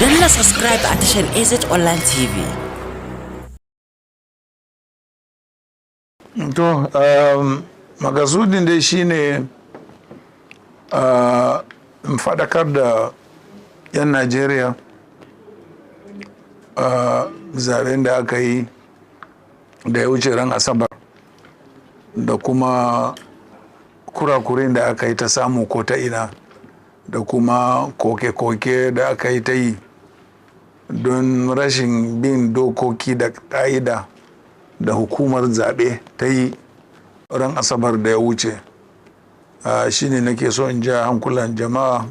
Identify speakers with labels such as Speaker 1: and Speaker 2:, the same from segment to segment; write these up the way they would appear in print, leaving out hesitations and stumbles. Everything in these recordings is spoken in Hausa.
Speaker 1: danna subscribe a tashar AZ Online TV.
Speaker 2: To, makasudin dai shine in faɗakar da 'yan Najeriya zaben da aka yi da ya wuce ran Asabar da kuma kurakurin da aka yi ta samu ko ta ina da kuma koke-koke da aka yi ta yi don rashin bin dokoki da ƙa'ida da hukumar zaɓe ta yi ran Asabar da ya wuce. Shine nake so in ja hankulan jama'a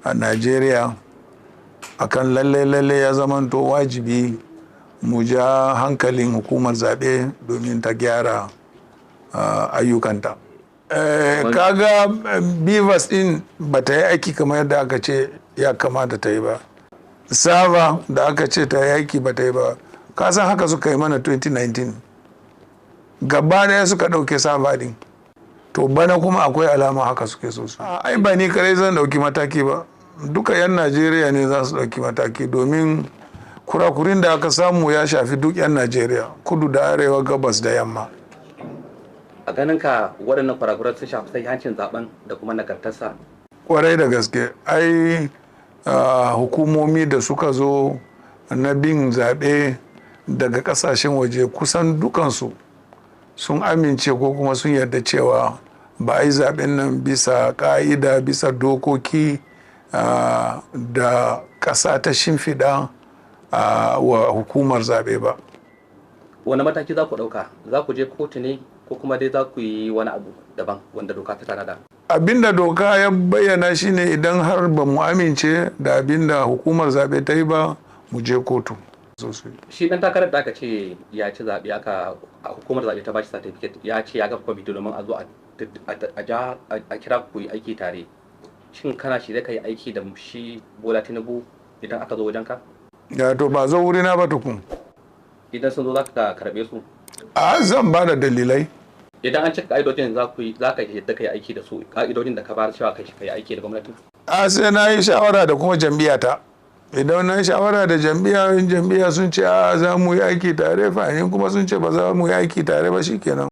Speaker 2: a Najeriya akan lalle ya zamanto wajibi mu ja hankalin hukumar zaɓe domin ta gyara ayyukanta. Kaga Bivas din ba ta yi aiki kamar yadda aka ce ya kamata ta yi ba. Sava da aka ce ta yi aiki ba ta yi ba. Kasan haka suka yi mana 2019. Gaba daya suka ɗauke Sava din. To bana kuma akwai alama haka suke so su. Ai ba ni kare zan ɗauki mataki ba. Duka 'yan Najeriya ne za su ɗauki mataki domin kurakurin da aka samu ya shafi duk 'yan Najeriya, kudu da arewa, gabas da yamma.
Speaker 3: A ganin ka waɗannan kurakuran sun shafi sahihancin zaben da kuma nagartarsa?
Speaker 2: Kwarai da gaske. Ai hukumomi da suka zo na bin zaɓe daga ƙasashen waje kusan dukansu sun amince ko kuma sun yarda cewa ba a yi zaɓen nan bisa ƙa'ida, bisa dokoki da ƙasa ta shimfiɗa wa hukumar zaɓe ba.
Speaker 3: Wani mataki za ku ɗauka? Za ku je kotu ne ko kuma dai za ku yi wani abu daban wanda doka ta tanada?
Speaker 2: Abinda doka ya bayyana shine idan har ba mu amince da abinda hukumar zaɓe ta yi ba, mu je kotu.
Speaker 3: Shi ɗan takarar da aka ce ya ci zaɓe aka hukumar zaɓe ta bashi certificate ya ce ya ga kwamiti domin a zo a kira ku yi aiki tare. Shin kana shirye ka yi aiki da shi Bola Tinubu idan aka zo wajenka?
Speaker 2: Ya to ba zo wurina ba tukun.
Speaker 3: Idan sun zo za ka karɓe su?
Speaker 2: A zan ba da dalilai.
Speaker 3: Idan an cika ka'idojin za ka yadda ka yi aiki da su, ka'idojin da ka bayar cewa ka yi aiki da gwamnati?
Speaker 2: A sai na yi shawara da kuma jam'iyyata. Idan na yi shawara da jam'iyya sun ce a za mu yi aiki tare, fa kuma sun ce ba za mu yi aiki tare ba shikenan.